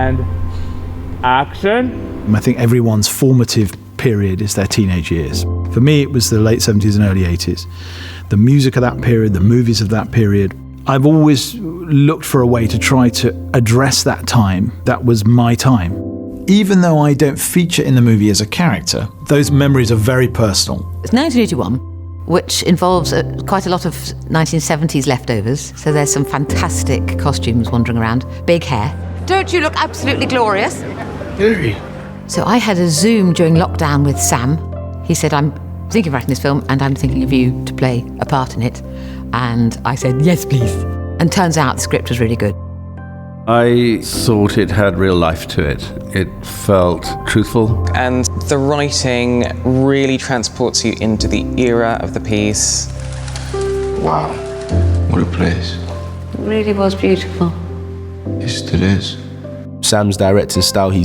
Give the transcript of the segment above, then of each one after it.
And action. I think everyone's formative period is their teenage years. For me, it was the late 70s and early 80s. The music of that period, the movies of that period. I've always looked for a way to try to address that time. That was my time. Even though I don't feature in the movie as a character, those memories are very personal. It's 1981, which involves quite a lot of 1970s leftovers. So there's some fantastic costumes wandering around. Big hair. Don't you look absolutely glorious? Hilary. So I had a Zoom during lockdown with Sam. He said, I'm thinking of writing this film and I'm thinking of you to play a part in it. And I said, yes, please. And turns out the script was really good. I thought it had real life to it. It felt truthful. And the writing really transports you into the era of the piece. Wow, what a place. It really was beautiful. Yes, it is. Sam's directing style, he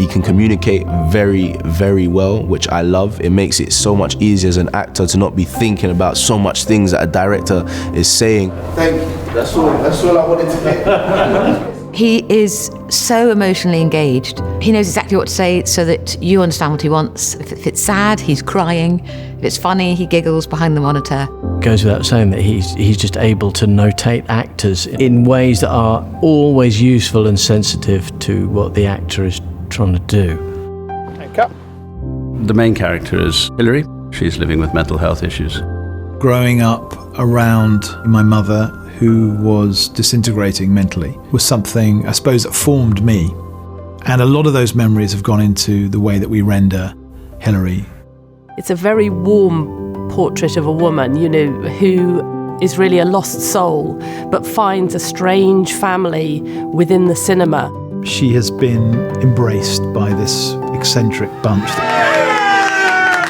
can communicate very, very well, which I love. It makes it so much easier as an actor to not be thinking about so much things that a director is saying. Thank you. That's all I wanted to get. He is so emotionally engaged. He knows exactly what to say so that you understand what he wants. If it's sad, he's crying. If it's funny, he giggles behind the monitor. Goes without saying that he's just able to notate actors in ways that are always useful and sensitive to what the actor is trying to do. The main character is Hilary. She's living with mental health issues. Growing up around my mother, who was disintegrating mentally, was something, I suppose, that formed me. And a lot of those memories have gone into the way that we render Hilary. It's a very warm portrait of a woman, you know, who is really a lost soul, but finds a strange family within the cinema. She has been embraced by this eccentric bunch.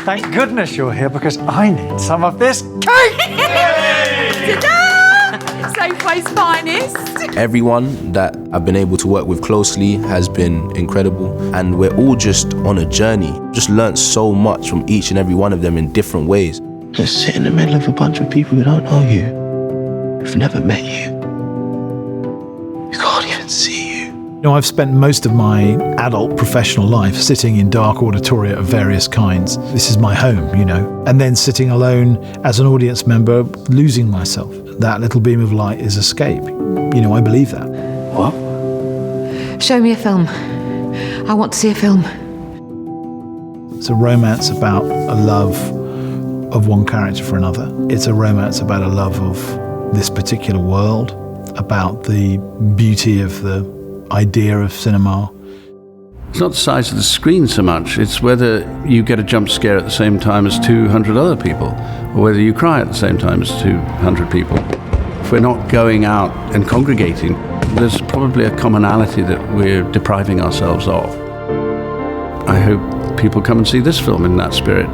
Thank goodness you're here, because I need some of this cake! Safeway's finest. Everyone that I've been able to work with closely has been incredible, and we're all just on a journey. Just learnt so much from each and every one of them in different ways. Just sit in the middle of a bunch of people who don't know you, who've never met you. You can't even see you. You know, I've spent most of my adult professional life sitting in dark auditoria of various kinds. This is my home, you know, and then sitting alone as an audience member, losing myself. That little beam of light is escape. You know, I believe that. What? Show me a film. I want to see a film. It's a romance about a love of one character for another. It's a romance about a love of this particular world, about the beauty of the idea of cinema. It's not the size of the screen so much, it's whether you get a jump scare at the same time as 200 other people, or whether you cry at the same time as 200 people. If we're not going out and congregating, there's probably a commonality that we're depriving ourselves of. I hope people come and see this film in that spirit.